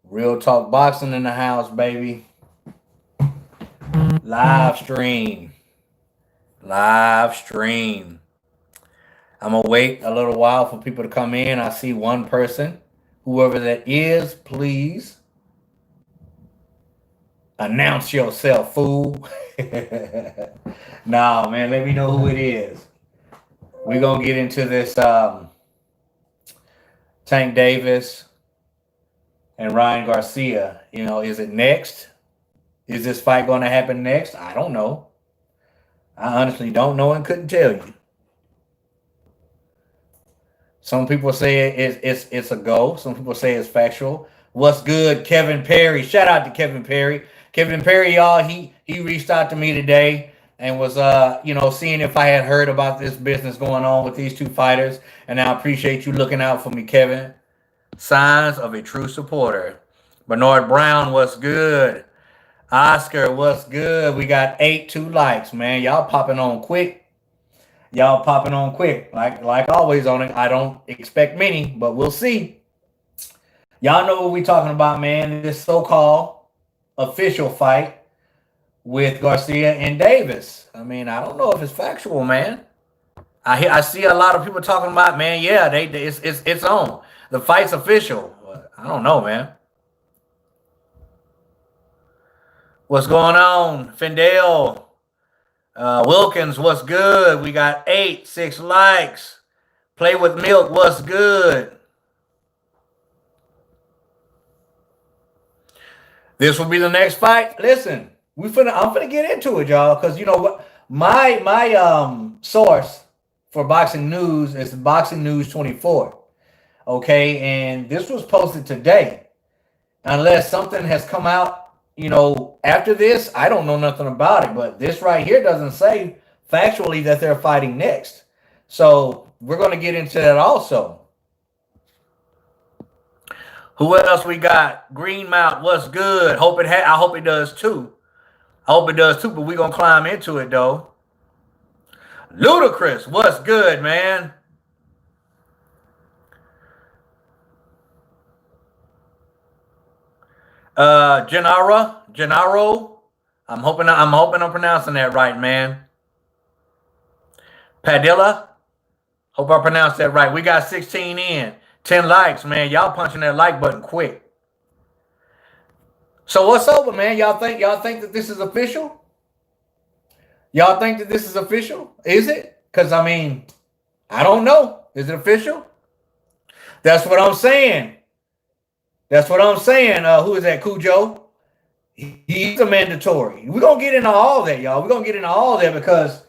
Real Talk Boxing in the house, baby. Live stream. Live stream. I'm going to wait a little while for people to come in. I see one person. Whoever that is, please announce yourself, fool. Nah, man, let me know who it is. We're going to get into this Tank Davis and Ryan Garcia. Is it next? Is this fight going to happen next? I don't know. I honestly don't know and couldn't tell you. Some people say it's a go. Some people say it's factual. What's good, Kevin Perry? Shout out to Kevin Perry. Kevin Perry, y'all, he reached out to me today and was seeing if I had heard about this business going on with these two fighters. And I appreciate you looking out for me, Kevin. Signs of a true supporter. Bernard Brown, what's good? Oscar, what's good? We got 2 likes, man. Y'all popping on quick. Like always on it. I don't expect many, but we'll see. Y'all know what we talking about, man. This so-called official fight with Garcia and Davis. I mean, I don't know if it's factual, man. I see a lot of people talking about, man, yeah, it's on. The fight's official. I don't know, man. What's going on? Findale. Wilkins, what's good? We got 6 likes. Play with Milk, what's good? This will be the next fight. Listen, I'm finna get into it, y'all, because you know what? My source for boxing news is Boxing News 24. Okay, and this was posted today. Unless something has come out, after this, I don't know nothing about it. But this right here doesn't say factually that they're fighting next. So we're going to get into that also. Who else we got? Greenmount, what's good? I hope it does too. But we're going to climb into it, though. Ludacris, what's good, man? Gennaro. I'm hoping I'm pronouncing that right, man. Padilla. Hope I pronounced that right. We got 16 in. 10 likes, man. Y'all punching that like button quick. So what's over, man? Y'all think that this is official? Y'all think that this is official? Is it? Because I mean, I don't know. Is it official? That's what I'm saying. Who is that? Cujo? He's a mandatory. We're going to get into all that, y'all. We're going to get into all that because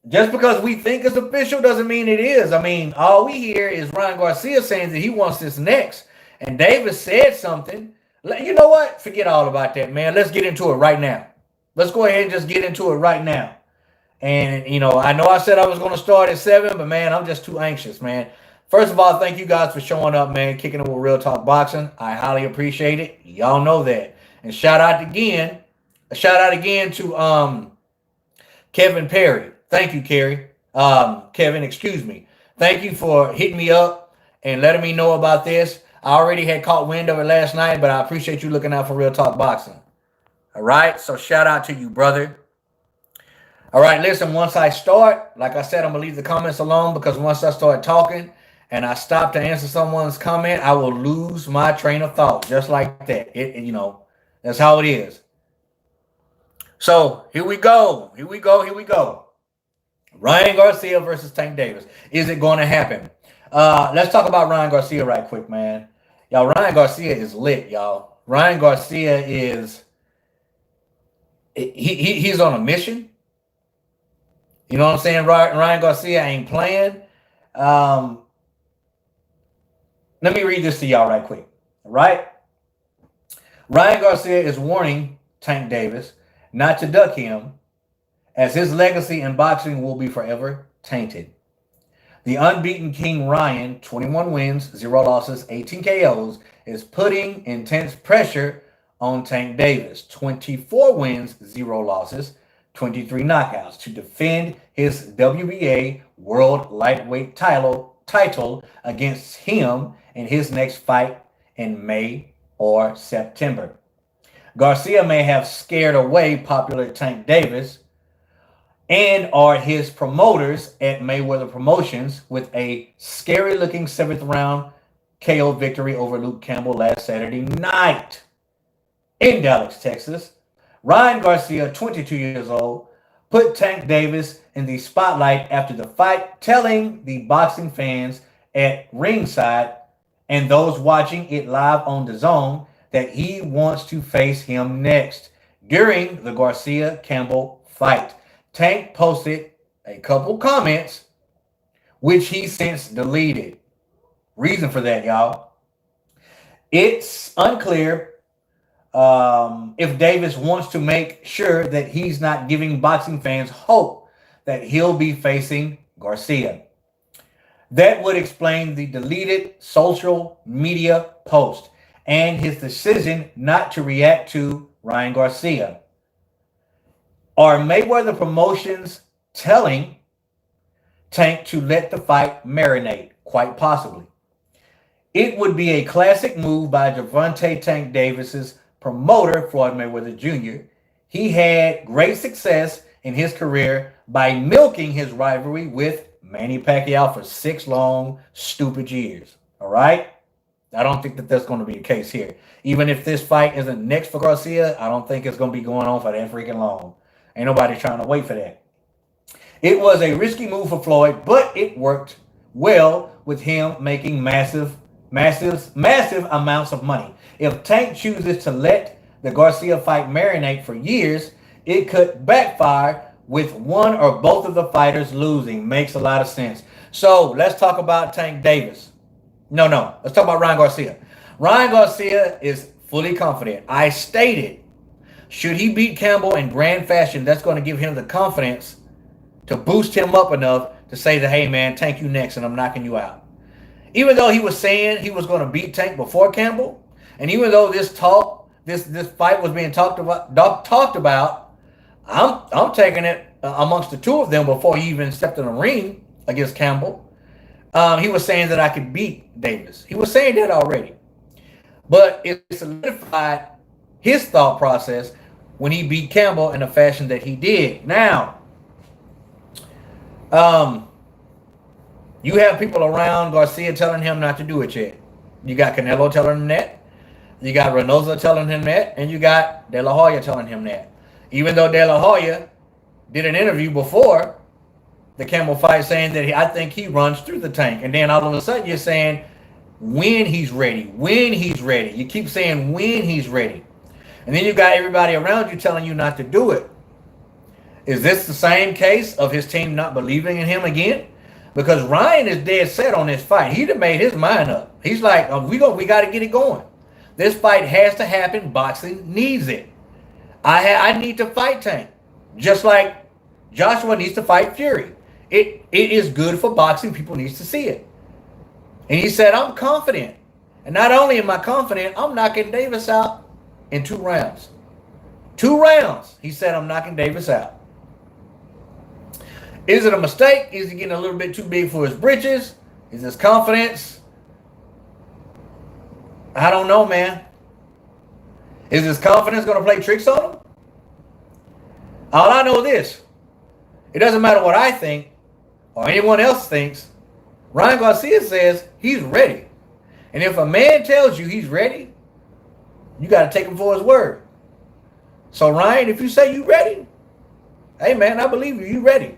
just because we think it's official doesn't mean it is. I mean, all we hear is Ryan Garcia saying that he wants this next. And Davis said something. You know what? Forget all about that, man. Let's get into it right now. Let's go ahead and just get into it right now. And, I know I said I was going to start at 7, but, man, I'm just too anxious, man. First of all, thank you guys for showing up, man, kicking it with Real Talk Boxing. I highly appreciate it. Y'all know that. And shout out again to Kevin Perry. Thank you, Kevin, excuse me. Thank you for hitting me up and letting me know about this. I already had caught wind of it last night, but I appreciate you looking out for Real Talk Boxing. All right, so shout out to you, brother. All right, listen, once I start, like I said, I'm going to leave the comments alone because once I start talking and I stop to answer someone's comment, I will lose my train of thought just like that. That's how it is. So here we go. Ryan Garcia versus Tank Davis. Is it going to happen? Let's talk about Ryan Garcia right quick, man. Y'all, Ryan Garcia is lit, y'all. Ryan Garcia is he's on a mission. You know what I'm saying? Ryan Garcia ain't playing. Let me read this to y'all right quick. All right? Ryan Garcia is warning Tank Davis not to duck him, as his legacy in boxing will be forever tainted. The unbeaten King Ryan, 21 wins, 0 losses, 18 KOs, is putting intense pressure on Tank Davis, 24 wins, 0 losses, 23 knockouts, to defend his WBA World Lightweight title against him in his next fight in May or September. Garcia may have scared away popular Tank Davis and are his promoters at Mayweather Promotions with a scary-looking 7th-round KO victory over Luke Campbell last Saturday night in Dallas, Texas. Ryan Garcia, 22 years old, put Tank Davis in the spotlight after the fight, telling the boxing fans at ringside and those watching it live on DAZN that he wants to face him next during the Garcia-Campbell fight. Tank posted a couple comments, which he since deleted. Reason for that, y'all. It's unclear if Davis wants to make sure that he's not giving boxing fans hope that he'll be facing Garcia. That would explain the deleted social media post and his decision not to react to Ryan Garcia. Are Mayweather Promotions telling Tank to let the fight marinate? Quite possibly. It would be a classic move by Gervonta Tank Davis's promoter, Floyd Mayweather Jr. He had great success in his career by milking his rivalry with Manny Pacquiao for 6 long, stupid years. All right? I don't think that that's going to be the case here. Even if this fight isn't next for Garcia, I don't think it's going to be going on for that freaking long. Ain't nobody trying to wait for that. It was a risky move for Floyd, but it worked well with him making massive amounts of money. If Tank chooses to let the Garcia fight marinate for years, it could backfire with one or both of the fighters losing. Makes a lot of sense. So let's talk about Tank Davis. No. Let's talk about Ryan Garcia. Ryan Garcia is fully confident. I stated, should he beat Campbell in grand fashion, that's going to give him the confidence to boost him up enough to say that, hey, man, Tank, you next, and I'm knocking you out. Even though he was saying he was going to beat Tank before Campbell, and even though this fight was being talked about, I'm taking it amongst the two of them before he even stepped in the ring against Campbell. He was saying that I could beat Davis. He was saying that already. But it solidified his thought process when he beat Campbell in the fashion that he did. Now, you have people around Garcia telling him not to do it yet. You got Canelo telling him that. You got Reynoso telling him that. And you got De La Hoya telling him that. Even though De La Hoya did an interview before the Campbell fight saying that I think he runs through the Tank. And then all of a sudden you're saying when he's ready. When he's ready. You keep saying when he's ready. And then you got everybody around you telling you not to do it. Is this the same case of his team not believing in him again? Because Ryan is dead set on this fight. He'd have made his mind up. He's like, we got to get it going. This fight has to happen. Boxing needs it. I need to fight Tank. Just like Joshua needs to fight Fury. It is good for boxing. People need to see it. And he said, I'm confident. And not only am I confident, I'm knocking Davis out in 2 rounds. 2 rounds. He said, I'm knocking Davis out. Is it a mistake? Is he getting a little bit too big for his britches? Is his confidence? I don't know, man. Is his confidence going to play tricks on him? All I know is this. It doesn't matter what I think or anyone else thinks. Ryan Garcia says he's ready. And if a man tells you he's ready, you got to take him for his word. So, Ryan, if you say you ready, hey, man, I believe you. You ready.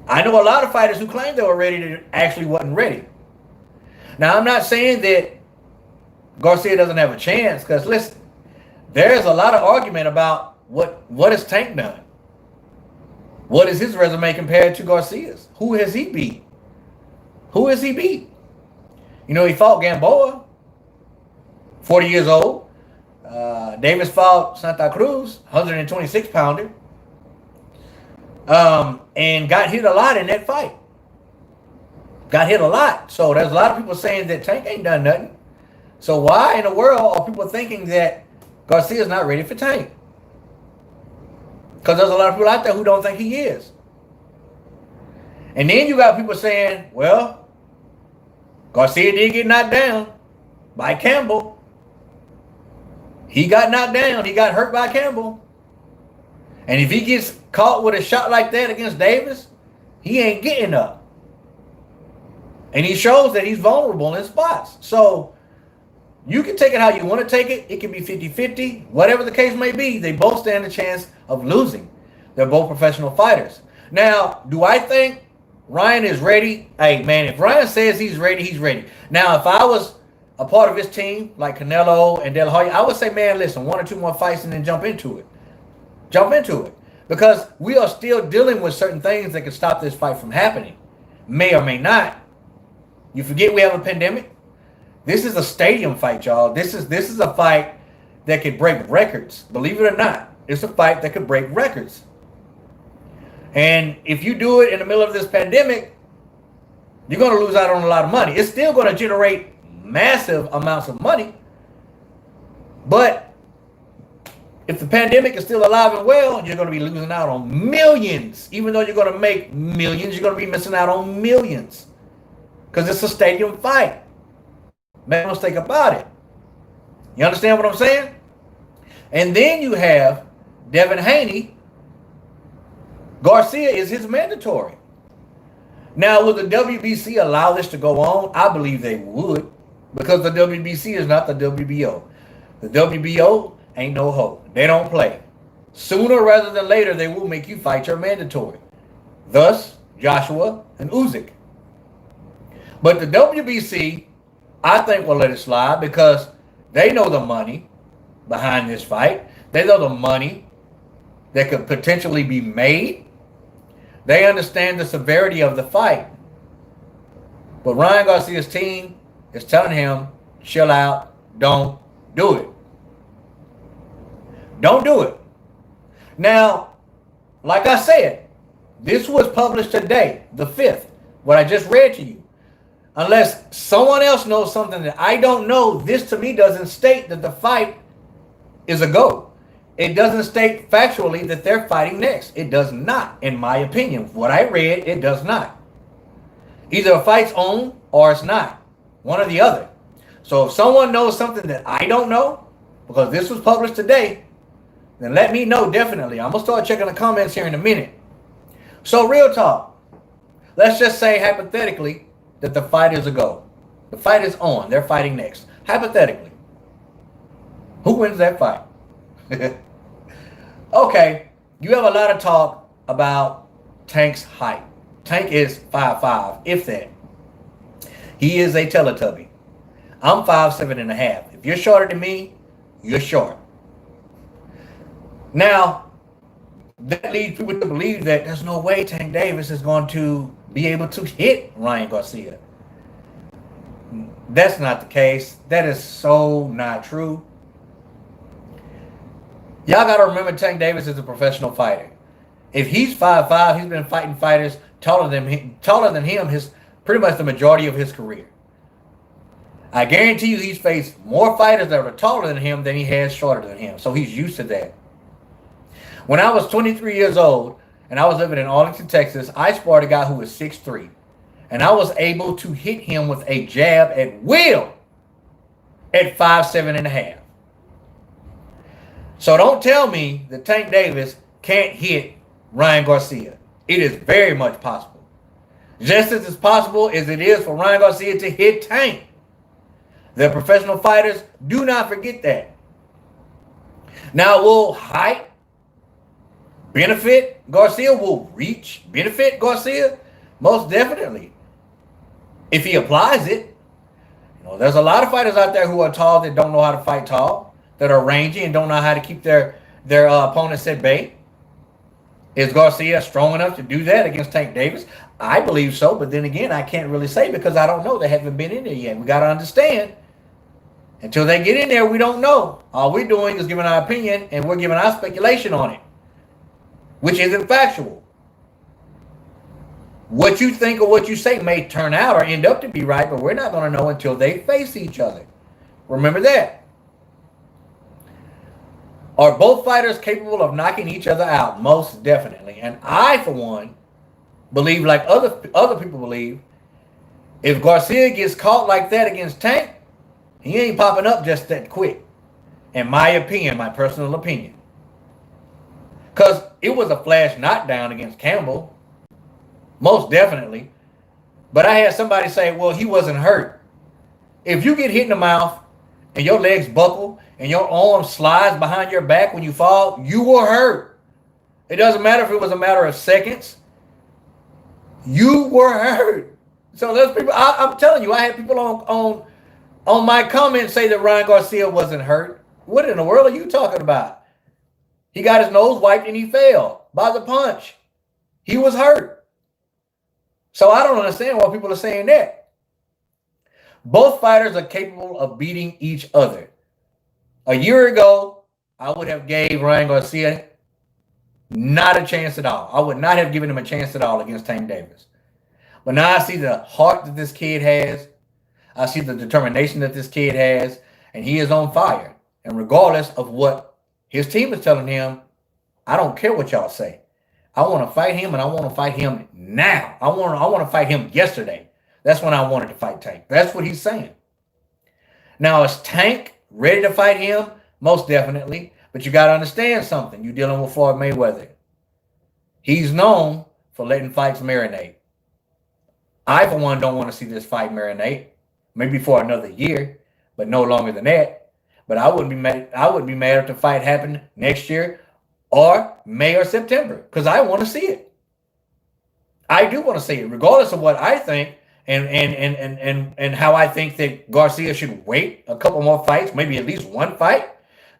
I know a lot of fighters who claimed they were ready that actually wasn't ready. Now, I'm not saying that Garcia doesn't have a chance, because listen, there's a lot of argument about what has Tank done. What is his resume compared to Garcia's? Who has he beat? Who has he beat? You know, he fought Gamboa, 40 years old. Davis fought Santa Cruz, 126-pounder. And got hit a lot in that fight. Got hit a lot. So there's a lot of people saying that Tank ain't done nothing. So why in the world are people thinking that Garcia's not ready for Tank? Because there's a lot of people out there who don't think he is. And then you got people saying, well, Garcia did get knocked down. by Campbell. He got knocked down. He got hurt by Campbell. And if he gets caught with a shot like that against Davis, he ain't getting up. And he shows that he's vulnerable in spots. So you can take it how you want to take it. It can be 50-50. Whatever the case may be, they both stand a chance of losing. They're both professional fighters. Now, do I think Ryan is ready? Hey, man, if Ryan says he's ready, he's ready. Now, if I was a part of his team, like Canelo and De La Hoya, I would say, man, listen, 1 or 2 more fights and then jump into it. Jump into it. Because we are still dealing with certain things that could stop this fight from happening. May or may not. You forget we have a pandemic? This is a stadium fight, y'all. This is a fight that could break records. Believe it or not, it's a fight that could break records. And if you do it in the middle of this pandemic, you're going to lose out on a lot of money. It's still going to generate massive amounts of money. But if the pandemic is still alive and well, you're going to be losing out on millions. Even though you're going to make millions, you're going to be missing out on millions. Because it's a stadium fight. Make no mistake about it. You understand what I'm saying? And then you have Devin Haney. Garcia is his mandatory. Now, will the WBC allow this to go on? I believe they would. Because the WBC is not the WBO. The WBO ain't no hope. They don't play. Sooner rather than later, they will make you fight your mandatory. Thus, Joshua and Usyk. But the WBC, I think, will let it slide because they know the money behind this fight. They know the money that could potentially be made. They understand the severity of the fight. But Ryan Garcia's team is telling him, chill out, don't do it. Don't do it. Now, like I said, this was published today, the 5th, what I just read to you. Unless someone else knows something that I don't know, this to me doesn't state that the fight is a go. It doesn't state factually that they're fighting next. It does not, in my opinion. What I read, it does not. Either a fight's on or it's not. One or the other. So if someone knows something that I don't know, because this was published today, then let me know definitely. I'm going to start checking the comments here in a minute. So real talk. Let's just say hypothetically that the fight is a go. The fight is on. They're fighting next. Hypothetically. Who wins that fight? Okay. You have a lot of talk about Tank's height. Tank is 5'5", if that. He is a Teletubby. I'm 5'7.5". If you're shorter than me, you're short. Now, that leads people to believe that there's no way Tank Davis is going to be able to hit Ryan Garcia. That's not the case. That is so not true. Y'all got to remember Tank Davis is a professional fighter. If he's 5'5", he's been fighting fighters taller than him his pretty much the majority of his career. I guarantee you he's faced more fighters that are taller than him than he has shorter than him. So he's used to that. When I was 23 years old and I was living in Arlington, Texas, I sparred a guy who was 6'3". And I was able to hit him with a jab at will at 5'7.5". So don't tell me that Tank Davis can't hit Ryan Garcia. It is very much possible. Just as possible as it is for Ryan Garcia to hit Tank. The professional fighters, do not forget that. Now, will height benefit Garcia? Will reach benefit Garcia? Most definitely. If he applies it. You know, there's a lot of fighters out there who are tall that don't know how to fight tall, that are rangy and don't know how to keep their opponents at bay. Is Garcia strong enough to do that against Tank Davis? I believe so, but then again, I can't really say because I don't know. They haven't been in there yet. We got to understand. Until they get in there, we don't know. All we're doing is giving our opinion, and we're giving our speculation on it, which isn't factual. What you think or what you say may turn out or end up to be right, but we're not going to know until they face each other. Remember that. Are both fighters capable of knocking each other out? Most definitely. And I, for one, believe like other people believe, if Garcia gets caught like that against Tank, He ain't popping up just that quick. In my opinion, my personal opinion. Because it was a flash knockdown against Campbell. Most definitely. But I had somebody say, well, he wasn't hurt. If you get hit in the mouth and your legs buckle and your arm slides behind your back when you fall, you were hurt. It doesn't matter if it was a matter of seconds. You were hurt. So there's people, I'm telling you, I had people on my comments say that Ryan Garcia wasn't hurt. What in the world are you talking about? He got his nose wiped and he fell by the punch. He was hurt. So I don't understand why people are saying that. Both fighters are capable of beating each other. A year ago, I would have gave Ryan Garcia not a chance at all. I would not have given him a chance at all against Tank Davis. But now I see the heart that this kid has. I see the determination that this kid has. And he is on fire. And regardless of what his team is telling him, I don't care what y'all say. I want to fight him, and I want to fight him now. I want to fight him yesterday. That's when I wanted to fight Tank. That's what he's saying. Now, is Tank ready to fight him? Most definitely. But you got to understand something. You're dealing with Floyd Mayweather. He's known for letting fights marinate. I, for one, don't want to see this fight marinate. Maybe for another year, but no longer than that. But I wouldn't be mad. I would be mad if the fight happened next year or May or September because I want to see it. I do want to see it, regardless of what I think and how I think that Garcia should wait a couple more fights, maybe at least one fight,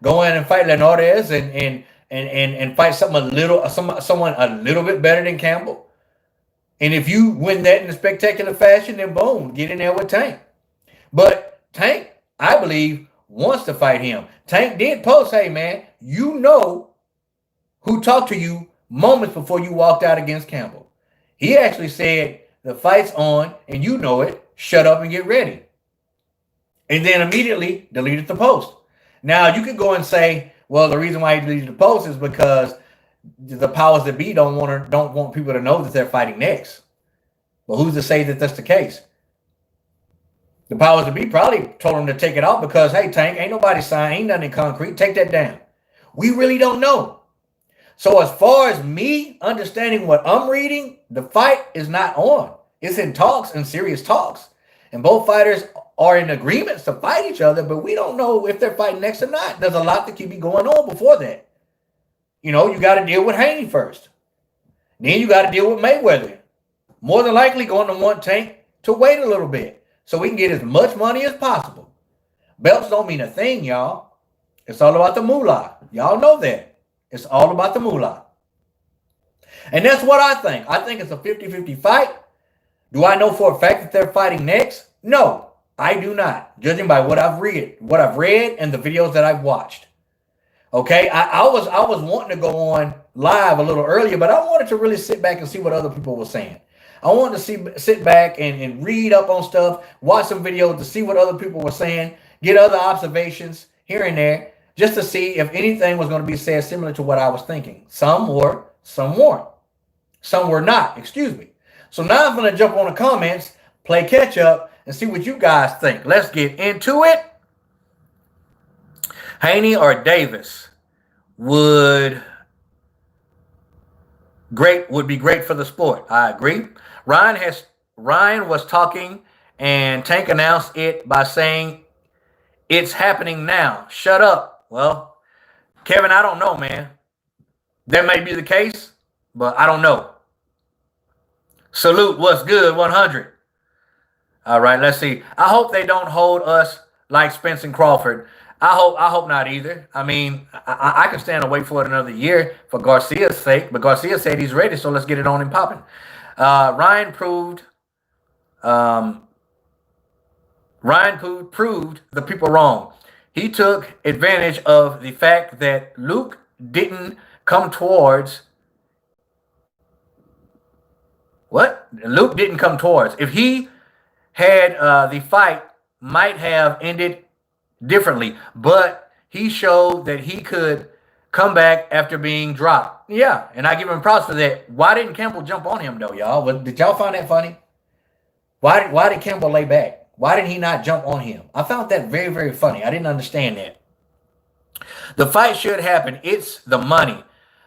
go in and fight Linares and fight someone a little bit better than Campbell. And if you win that in a spectacular fashion, then boom, get in there with Tank. But Tank, I believe, wants to fight him. Tank did post, hey, man, you know who talked to you moments before you walked out against Campbell. He actually said, the fight's on, and you know it. Shut up and get ready. And then immediately deleted the post. Now, you could go and say, well, the reason why he deleted the post is because the powers that be don't want people to know that they're fighting next. But who's to say that that's the case? The powers that be probably told him to take it off because, hey, Tank, ain't nobody signed, ain't nothing in concrete. Take that down. We really don't know. So as far as me understanding what I'm reading, the fight is not on. It's in talks and serious talks. And both fighters are in agreements to fight each other, but we don't know if they're fighting next or not. There's a lot that could be going on before that. You know, you got to deal with Haney first. Then you got to deal with Mayweather. More than likely going to want Tank to wait a little bit so we can get as much money as possible. Belts don't mean a thing, y'all. It's all about the moolah. Y'all know that. It's all about the moolah. And that's what I think. I think it's a 50-50 fight. Do I know for a fact that they're fighting next? No, I do not. Judging by what I've read and the videos that I've watched. Okay, I was wanting to go on live a little earlier, but I wanted to really sit back and see what other people were saying. I wanted to sit back and read up on stuff, watch some videos to see what other people were saying, get other observations here and there, just to see if anything was going to be said similar to what I was thinking. Some were, some weren't. Some were not, excuse me. So now I'm going to jump on the comments, play catch up, and see what you guys think. Let's get into it. Haney or Davis would be great for the sport. I agree. Ryan was talking, and Tank announced it by saying, "It's happening now. Shut up." Well, Kevin, I don't know, man. That may be the case, but I don't know. Salute, what's good, 100. All right, let's see. I hope they don't hold us like Spence and Crawford. I hope not either. I mean, I can stand and wait for it another year for Garcia's sake, but Garcia said he's ready, so let's get it on and popping. Ryan proved the people wrong. He took advantage of the fact that Luke didn't come towards. What? Luke didn't come towards. If he had the fight, might have ended differently, but he showed that he could come back after being dropped. Yeah, and I give him props for that. Why didn't Campbell jump on him though, y'all? Did y'all find that funny? Why did Campbell lay back? Why did he not jump on him? I found that very, very funny. I didn't understand that. The fight should happen. It's the money.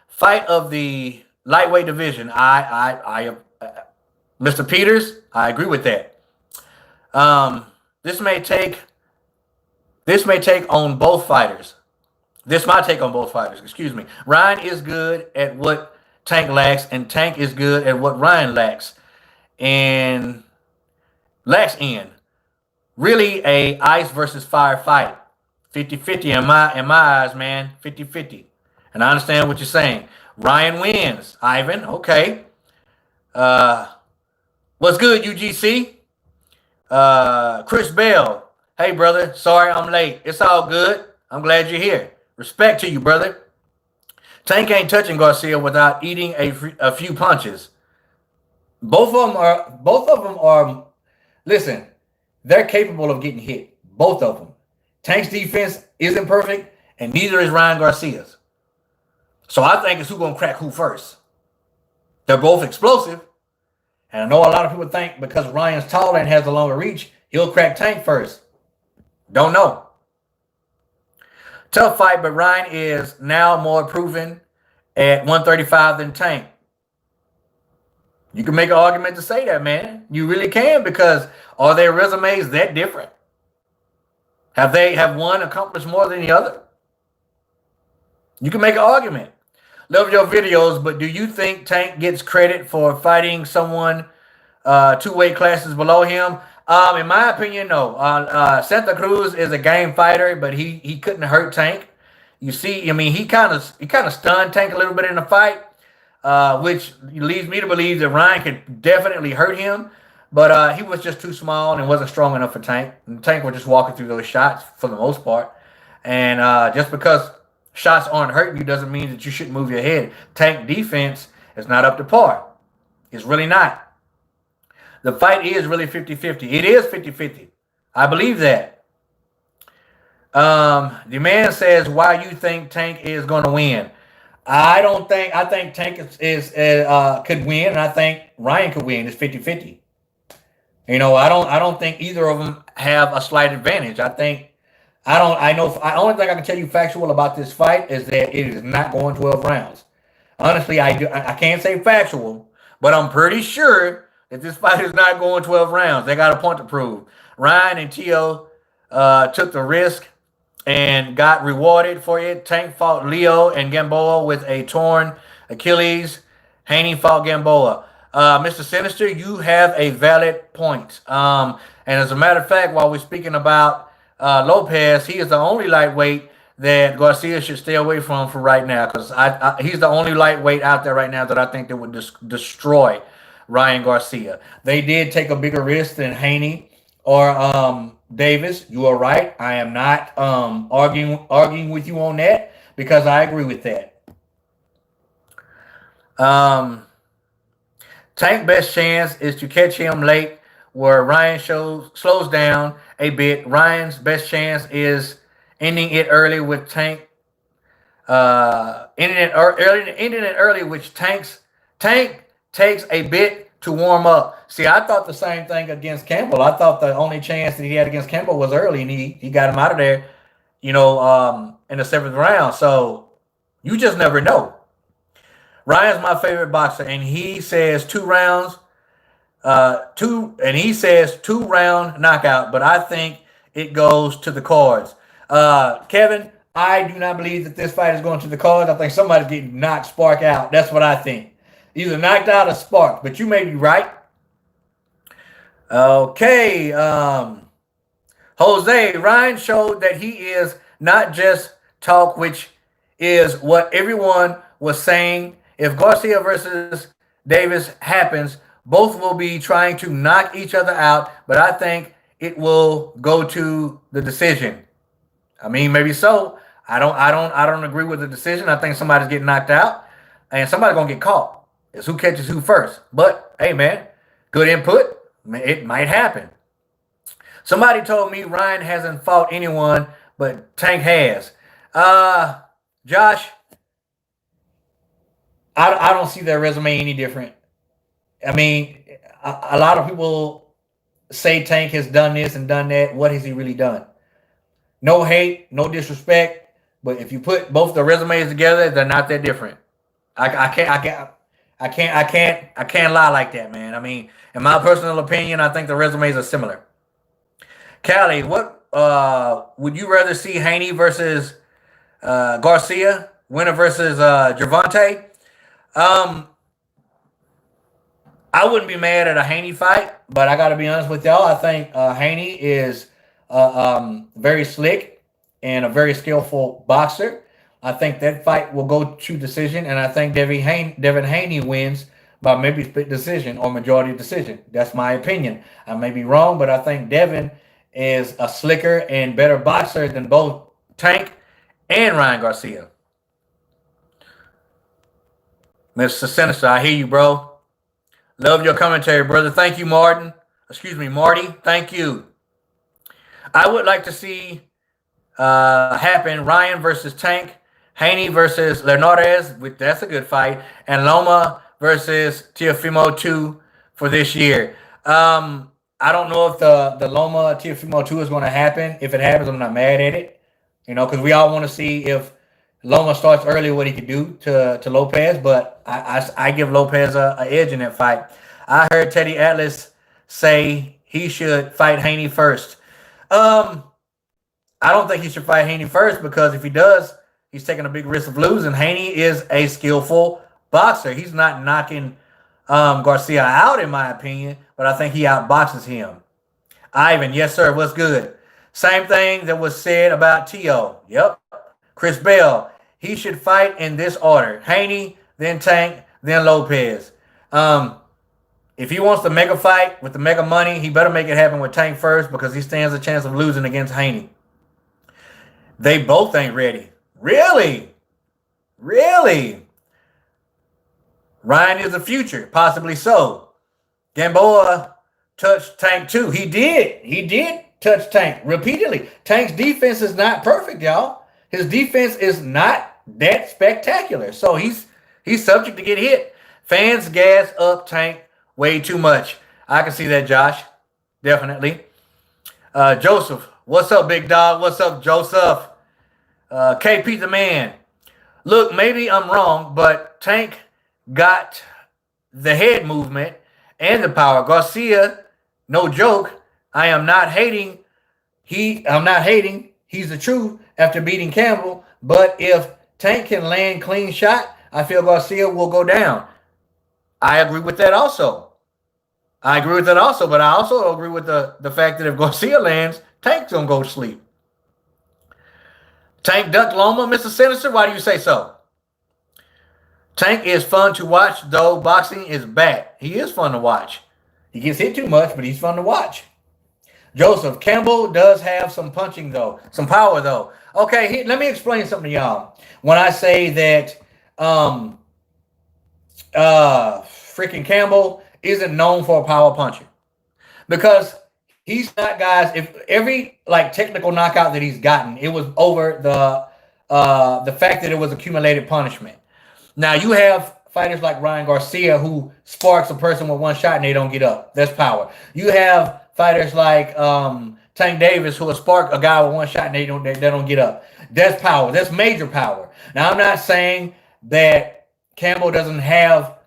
Fight of the lightweight division. Mr. Peters, I agree with that. This may take on both fighters. This my take on both fighters. Excuse me. Ryan is good at what Tank lacks, and Tank is good at what Ryan lacks. And lacks in. Really a ice versus fire fight. 50-50 in my eyes, man. 50-50. And I understand what you're saying. Ryan wins. Ivan, okay. What's good, UGC? Chris Bell. Hey, brother. Sorry I'm late. It's all good. I'm glad you're here. Respect to you, brother. Tank ain't touching Garcia without eating a few punches. Both of them are. Listen, they're capable of getting hit. Both of them. Tank's defense isn't perfect, and neither is Ryan Garcia's. So I think it's who's going to crack who first. They're both explosive. And I know a lot of people think because Ryan's taller and has a longer reach, he'll crack Tank first. Don't know. Tough fight, but Ryan is now more proven at 135 than Tank. You can make an argument to say that, man. You really can, because are their resumes that different? Have one accomplished more than the other? You can make an argument. Love your videos, but do you think Tank gets credit for fighting someone 2 weight classes below him? In my opinion, no. Santa Cruz is a game fighter, but he couldn't hurt Tank. You see, I mean, he kind of stunned Tank a little bit in the fight, which leads me to believe that Ryan could definitely hurt him. But he was just too small and wasn't strong enough for Tank. And Tank was just walking through those shots for the most part. And just because shots aren't hurting you doesn't mean that you shouldn't move your head. Tank defense is not up to par. It's really not. The fight is really 50-50. It is 50-50. I believe that. The man says, why you think Tank is going to win? I think Tank could win, and I think Ryan could win. It's 50-50. You know, I don't think either of them have a slight advantage. The only thing I can tell you factual about this fight is that it is not going 12 rounds. Honestly, I can't say factual, but I'm pretty sure that this fight is not going 12 rounds. They got a point to prove. Ryan and Tio took the risk and got rewarded for it. Tank fought Leo and Gamboa with a torn Achilles. Haney fought Gamboa. Mr. Sinister, you have a valid point. And as a matter of fact, while we're speaking about Lopez, he is the only lightweight that Garcia should stay away from for right now, because he's the only lightweight out there right now that I think that would destroy Ryan Garcia. They did take a bigger risk than Haney or Davis. You are right. I am not arguing with you on that, because I agree with that. Tank's best chance is to catch him late, where Ryan slows down a bit. Ryan's best chance is ending it early with Tank. Ending it early, which Tank takes a bit to warm up. See, I thought the same thing against Campbell. I thought the only chance that he had against Campbell was early, and he got him out of there, in the 7th round. So you just never know. Ryan's my favorite boxer, and he says 2 rounds, he says 2-round knockout, but I think it goes to the cards. Kevin, I do not believe that this fight is going to the cards. I think somebody's getting knocked spark out. That's what I think. Either knocked out or sparked, but you may be right. Okay. Jose, Ryan showed that he is not just talk, which is what everyone was saying. If Garcia versus Davis happens, both will be trying to knock each other out, but I think it will go to the decision. I mean, maybe so. I don't agree with the decision. I think somebody's getting knocked out, and somebody's gonna get caught. It's who catches who first. But hey, man, good input. It might happen. Somebody told me Ryan hasn't fought anyone, but Tank has. Josh, I don't see their resume any different. I mean, a lot of people say Tank has done this and done that. What has he really done? No hate, no disrespect, but if you put both the resumes together, they're not that different. I can't lie like that, man. I mean, in my personal opinion, I think the resumes are similar. Callie, what would you rather see Haney versus Garcia, winner versus Gervonta? Um, I wouldn't be mad at a Haney fight, but I got to be honest with y'all. I think Haney is very slick and a very skillful boxer. I think that fight will go to decision, and I think Devin Haney wins by maybe split decision or majority decision. That's my opinion. I may be wrong, but I think Devin is a slicker and better boxer than both Tank and Ryan Garcia. Mr. Sinister, I hear you, bro. Love your commentary, brother. Thank you, Martin. Excuse me, Marty. Thank you. I would like to see happen Ryan versus Tank, Haney versus Linares. That's a good fight. And Loma versus Teofimo 2 for this year. I don't know if the Loma Teofimo 2 is going to happen. If it happens, I'm not mad at it. Because we all want to see if Loma starts early, what he could do to Lopez, but I give Lopez a edge in that fight. I heard Teddy Atlas say he should fight Haney first. I don't think he should fight Haney first because if he does, he's taking a big risk of losing. Haney is a skillful boxer. He's not knocking Garcia out, in my opinion, but I think he outboxes him. Ivan, yes, sir. What's good? Same thing that was said about T.O. Yep. Chris Bell, he should fight in this order. Haney, then Tank, then Lopez. If he wants the mega fight with the mega money, he better make it happen with Tank first because he stands a chance of losing against Haney. They both ain't ready. Really? Really? Ryan is the future, possibly so. Gamboa touched Tank too. He did. He did touch Tank repeatedly. Tank's defense is not perfect, y'all. His defense is not that spectacular. So he's subject to get hit. Fans gas up Tank way too much. I can see that, Josh. Definitely. Joseph, what's up, big dog? What's up, Joseph? KP the man. Look, maybe I'm wrong, but Tank got the head movement and the power. Garcia, no joke. I'm not hating. He's the truth after beating Campbell. But if Tank can land clean shot, I feel Garcia will go down. I agree with that also. But I also agree with the fact that if Garcia lands, Tank's going to go to sleep. Tank ducked Loma, Mr. Sinister. Why do you say so? Tank is fun to watch, though. Boxing is bad. He is fun to watch. He gets hit too much, but he's fun to watch. Joseph, Campbell does have some punching, though. Some power, though. Okay, let me explain something to y'all. When I say that freaking Campbell isn't known for a power puncher. Because he's not, guys, if every technical knockout that he's gotten, it was over the fact that it was accumulated punishment. Now you have fighters like Ryan Garcia who sparks a person with one shot and they don't get up. That's power. You have fighters like Tank Davis who will spark a guy with one shot and they don't get up. That's power. That's major power. Now I'm not saying that Campbell doesn't have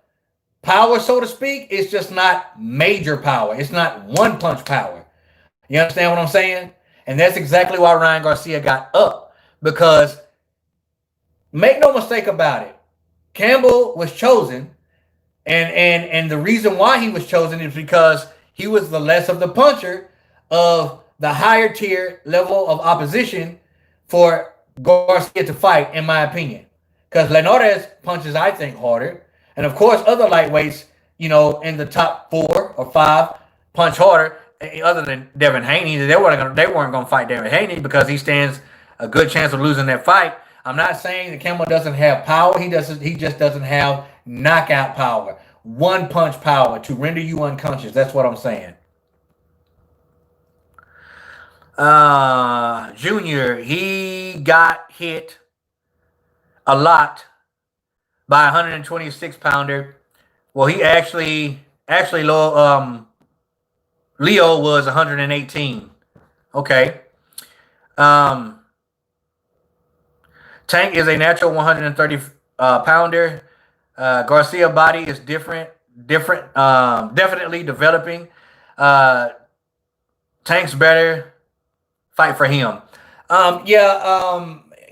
power, so to speak. It's just not major power. It's not one punch power. You understand what I'm saying? And that's exactly why Ryan Garcia got up. Because make no mistake about it, Campbell was chosen, and the reason why he was chosen is because he was the less of the puncher of the higher tier level of opposition for Garcia to fight, in my opinion. Because Linares punches, I think, harder. And of course, other lightweights, in the top 4 or 5 punch harder. Other than Devin Haney, they weren't going to fight Devin Haney because he stands a good chance of losing that fight. I'm not saying that Campbell doesn't have power. He just doesn't have knockout power, one punch power to render you unconscious. That's what I'm saying. Junior, he got hit a lot by a 126 pounder. Well, he actually Leo was 118. Okay. Um, Tank is a natural 130 pounder. Garcia body is different, definitely developing. Uh, Tank's better. Fight for him.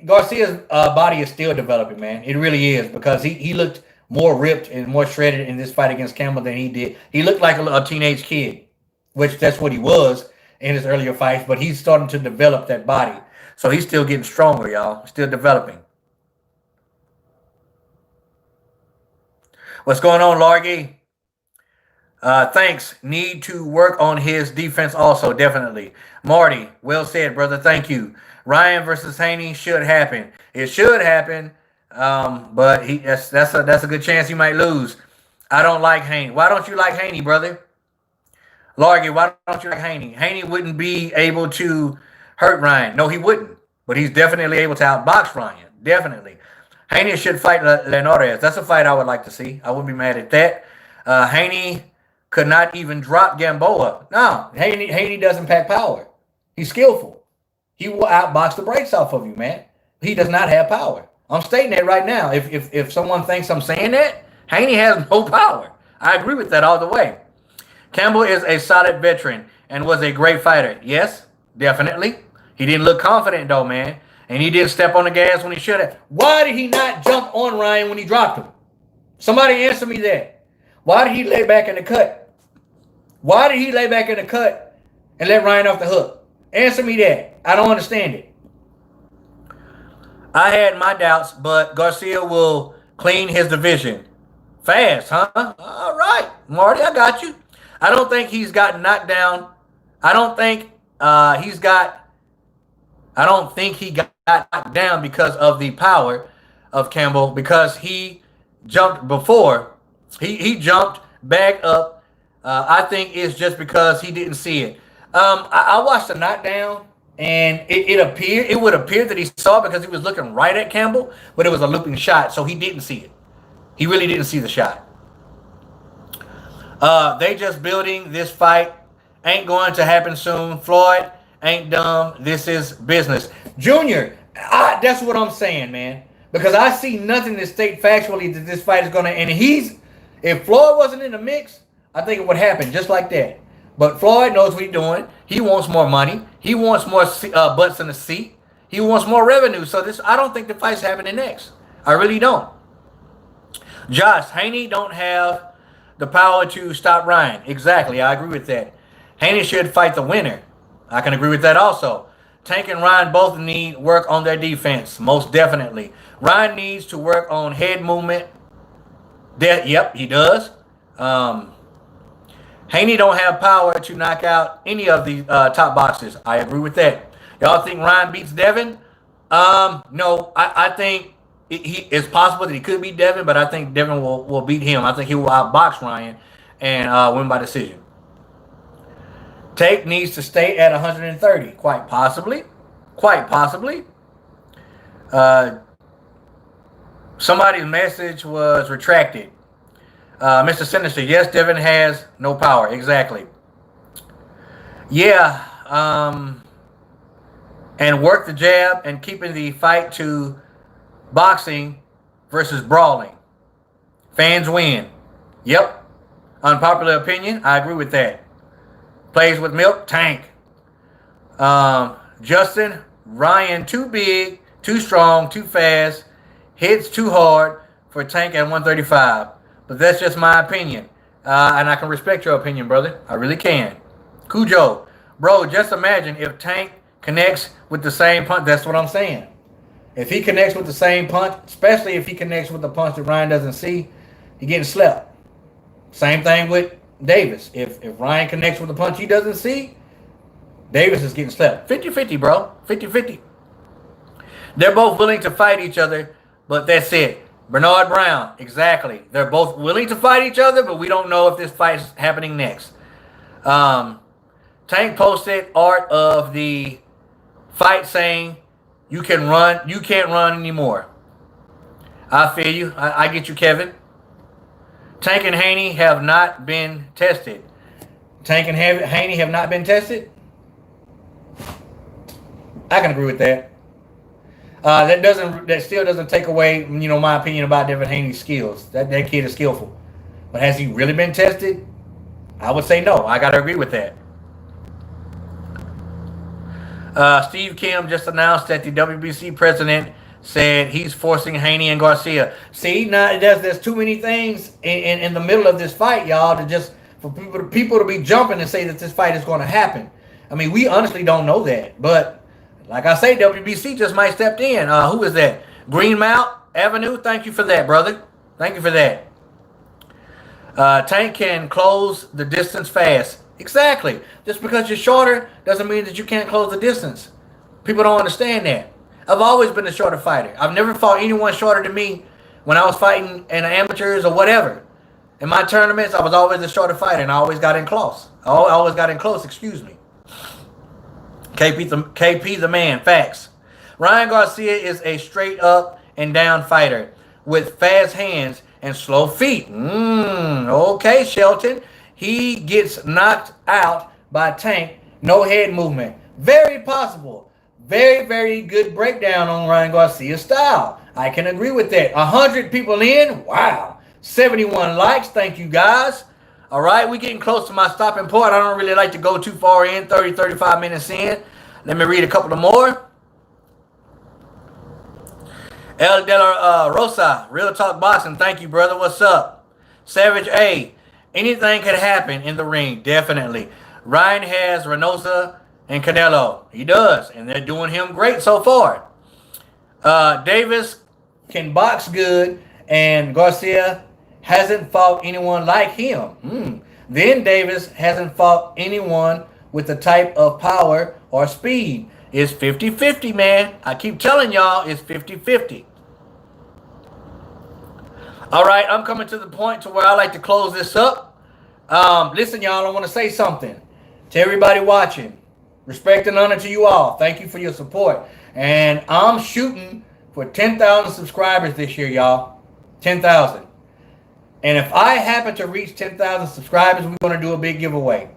Garcia's body is still developing, man. It really is because he looked more ripped and more shredded in this fight against Campbell than he did. He looked like a teenage kid, which that's what he was in his earlier fights, but he's starting to develop that body. So he's still getting stronger, y'all. Still developing. What's going on, Largy? Thanks. Need to work on his defense also, definitely. Marty, well said, brother. Thank you. Ryan versus Haney should happen. It should happen, but that's a good chance he might lose. I don't like Haney. Why don't you like Haney, brother? Largy, why don't you like Haney? Haney wouldn't be able to hurt Ryan. No, he wouldn't. But he's definitely able to outbox Ryan. Definitely. Haney should fight Linares. That's a fight I would like to see. I wouldn't be mad at that. Haney could not even drop Gamboa. No, Haney doesn't pack power. He's skillful. He will outbox the brakes off of you, man. He does not have power. I'm stating that right now. If someone thinks I'm saying that, Haney has no power. I agree with that all the way. Campbell is a solid veteran and was a great fighter. Yes, definitely. He didn't look confident, though, man. And he didn't step on the gas when he should have. Why did he not jump on Ryan when he dropped him? Somebody answer me that. Why did he lay back in the cut? Why did he lay back in the cut and let Ryan off the hook? Answer me that. I don't understand it. I had my doubts, but Garcia will clean his division. Fast, huh? All right, Marty, I got you. I don't think he's got knocked down. I don't think he got knocked down because of the power of Campbell, because he jumped before. He jumped back up. I think it's just because he didn't see it. I watched the knockdown, and it would appear that he saw it because he was looking right at Campbell, but it was a looping shot, so he didn't see it. He really didn't see the shot. They just building this fight. Ain't going to happen soon. Floyd ain't dumb. This is business. Junior, that's what I'm saying, man. Because I see nothing to state factually that this fight is going to end. If Floyd wasn't in the mix, I think it would happen just like that. But Floyd knows what he's doing. He wants more money. He wants more butts in the seat. He wants more revenue. So I don't think the fight's happening next. I really don't. Josh, Haney don't have the power to stop Ryan. Exactly. I agree with that. Haney should fight the winner. I can agree with that also. Tank and Ryan both need work on their defense. Most definitely. Ryan needs to work on head movement. Yep, he does. Haney don't have power to knock out any of the top boxers. I agree with that. Y'all think Ryan beats Devin? No, I think it's possible that he could beat Devin, but I think Devin will beat him. I think he will outbox Ryan and win by decision. Tank needs to stay at 130. Quite possibly. Quite possibly. Somebody's message was retracted. Mr. Sinister, yes, Devin has no power. Exactly. Yeah. And work the jab and keeping the fight to boxing versus brawling. Fans win. Yep. Unpopular opinion. I agree with that. Plays with milk. Tank. Justin, Ryan too big, too strong, too fast, hits too hard for Tank at 135. But that's just my opinion. And I can respect your opinion, brother. I really can. Cujo, bro, just imagine if Tank connects with the same punch. That's what I'm saying. If he connects with the same punch, especially if he connects with the punch that Ryan doesn't see, he's getting slept. Same thing with Davis. If Ryan connects with the punch he doesn't see, Davis is getting slept. 50-50, bro. 50-50. They're both willing to fight each other, but that's it. Bernard Brown, exactly. They're both willing to fight each other, but we don't know if this fight is happening next. Tank posted art of the fight saying, you can't run anymore. I feel you. I get you, Kevin. Tank and Haney have not been tested. Tank and Haney have not been tested? I can agree with that. That still doesn't take away, my opinion about Devin Haney's skills. That kid is skillful. But has he really been tested? I would say no. I got to agree with that. Steve Kim just announced that the WBC president said he's forcing Haney and Garcia. See, now there's too many things in the middle of this fight, y'all, for people to be jumping and say that this fight is going to happen. I mean, we honestly don't know that. But like I say, WBC just might step in. Who is that? Greenmount Avenue? Thank you for that, brother. Thank you for that. Tank can close the distance fast. Exactly. Just because you're shorter doesn't mean that you can't close the distance. People don't understand that. I've always been a shorter fighter. I've never fought anyone shorter than me when I was fighting in the amateurs or whatever. In my tournaments, I was always a shorter fighter, and I always got in close. Excuse me. KP the man. Facts. Ryan Garcia is a straight up and down fighter with fast hands and slow feet. Okay, Shelton. He gets knocked out by Tank. No head movement. Very possible. Very, very good breakdown on Ryan Garcia's style. I can agree with that. 100 people in. Wow. 71 likes. Thank you, guys. All right, we're getting close to my stopping point. I don't really like to go too far in, 30, 35 minutes in. Let me read a couple of more. El De La Rosa, Real Talk Boxing. Thank you, brother. What's up? Savage A. Anything could happen in the ring, definitely. Ryan has Reynosa and Canelo. He does, and they're doing him great so far. Davis can box good, and Garcia hasn't fought anyone like him. Then Davis hasn't fought anyone with the type of power or speed. It's 50-50, man. I keep telling y'all it's 50-50. All right, I'm coming to the point to where I like to close this up. Listen, y'all, I want to say something to everybody watching. Respect and honor to you all. Thank you for your support. And I'm shooting for 10,000 subscribers this year, y'all. 10,000. And if I happen to reach 10,000 subscribers, we're going to do a big giveaway.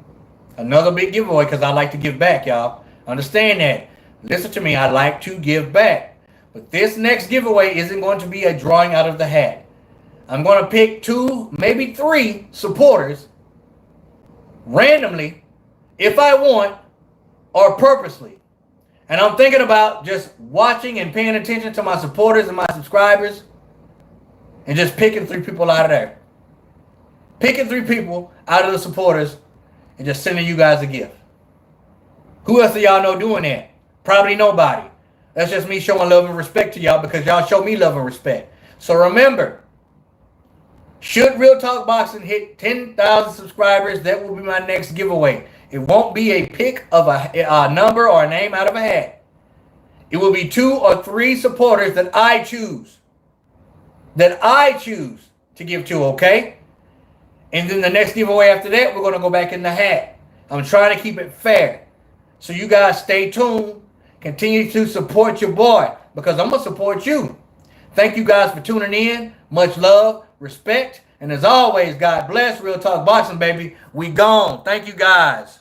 Another big giveaway because I like to give back, y'all. Understand that. Listen to me. I like to give back. But this next giveaway isn't going to be a drawing out of the hat. I'm going to pick 2, maybe 3 supporters randomly if I want or purposely. And I'm thinking about just watching and paying attention to my supporters and my subscribers and just picking 3 people out of there. Picking 3 people out of the supporters and just sending you guys a gift. Who else do y'all know doing that? Probably nobody. That's just me showing love and respect to y'all because y'all show me love and respect. So remember, should Real Talk Boxing hit 10,000 subscribers, that will be my next giveaway. It won't be a pick of a number or a name out of a hat. It will be 2 or 3 supporters that I choose. That I choose to give to, okay? And then the next giveaway after that, we're going to go back in the hat. I'm trying to keep it fair. So you guys stay tuned. Continue to support your boy because I'm going to support you. Thank you guys for tuning in. Much love, respect, and as always, God bless. Real Talk Boxing, baby. We gone. Thank you guys.